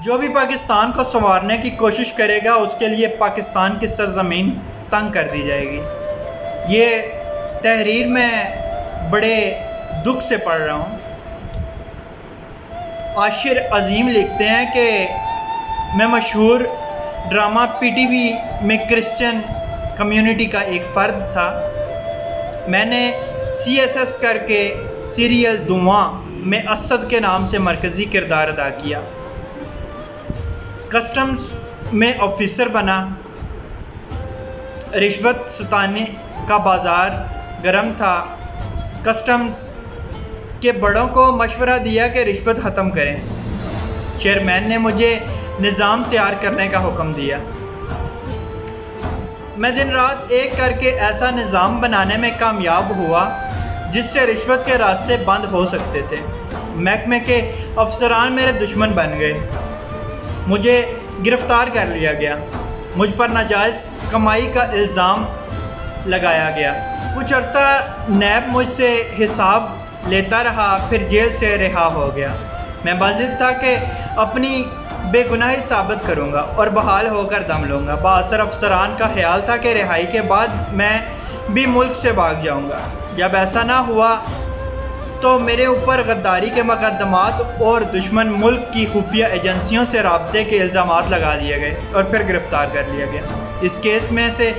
जो भी पाकिस्तान को संवारने की कोशिश करेगा उसके लिए पाकिस्तान की सरजमीन तंग कर दी जाएगी। ये तहरीर मैं बड़े दुख से पढ़ रहा हूँ। आशिर अजीम लिखते हैं कि मैं मशहूर ड्रामा पीटीवी में क्रिश्चियन कम्युनिटी का एक फ़र्द था। मैंने सीएसएस करके सीरियल दुआ में असद के नाम से मरकज़ी किरदार अदा किया। कस्टम्स में ऑफिसर बना। रिश्वत सताने का बाज़ार गर्म था। कस्टम्स के बड़ों को मशवरा दिया कि रिश्वत ख़त्म करें। चेयरमैन ने मुझे निज़ाम तैयार करने का हुक्म दिया। मैं दिन रात एक करके ऐसा निज़ाम बनाने में कामयाब हुआ जिससे रिश्वत के रास्ते बंद हो सकते थे। महकमे के अफसरान मेरे दुश्मन बन गए। मुझे गिरफ़्तार कर लिया गया। मुझ पर नाजायज़ कमाई का इल्ज़ाम लगाया गया। कुछ अर्सा नैब मुझसे हिसाब लेता रहा, फिर जेल से रिहा हो गया। मैं बाज़िद था कि अपनी बेगुनाही साबित करूंगा और बहाल होकर दम लूँगा। बाअसर अफसरान का ख्याल था कि रिहाई के बाद मैं भी मुल्क से भाग जाऊंगा। जब ऐसा ना हुआ तो मेरे ऊपर गद्दारी के मुकदमात और दुश्मन मुल्क की खुफिया एजेंसियों से राब्ते के इल्ज़ामात लगा दिए गए और फिर गिरफ़्तार कर लिया गया। इस केस में से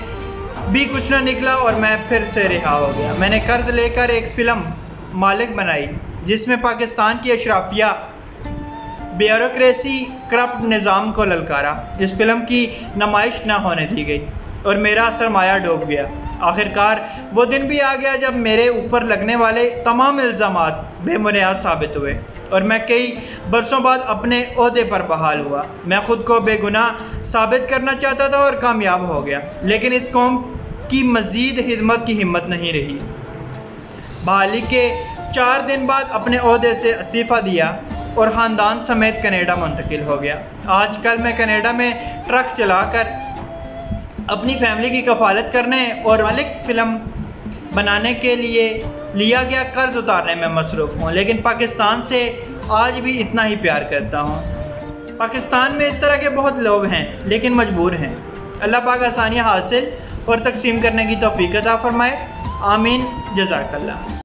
भी कुछ ना निकला और मैं फिर से रिहा हो गया। मैंने कर्ज लेकर एक फ़िल्म मालिक बनाई जिसमें पाकिस्तान की अशराफिया ब्यूरोक्रेसी करप्ट निज़ाम को ललकारा। इस फिल्म की नुमाइश ना होने दी गई और मेरा सरमाया डूब गया। आखिरकार वो दिन भी आ गया जब मेरे ऊपर लगने वाले तमाम इल्ज़ामात बेबुनियाद साबित हुए और मैं कई बरसों बाद अपने ओहदे पर बहाल हुआ। मैं ख़ुद को बेगुनाह साबित करना चाहता था और कामयाब हो गया, लेकिन इस कौम की मज़ीद खिदमत की हिम्मत नहीं रही। बहाली के 4 दिन बाद अपने ओहदे से इस्तीफ़ा दिया और ख़ानदान समेत कनाडा मुंतकिल हो गया। आजकल मैं कनाडा में ट्रक चलाकर अपनी फैमिली की कफ़ालत करने और मालिक फ़िल्म बनाने के लिए लिया गया कर्ज उतारने में मसरूफ़ हूँ, लेकिन पाकिस्तान से आज भी इतना ही प्यार करता हूँ। पाकिस्तान में इस तरह के बहुत लोग हैं लेकिन मजबूर हैं। अल्लाह पाक आसानियाँ हासिल और तकसीम करने की तौफ़ीक़ अता फ़रमाए। आमीन। जज़ाकल्लाह।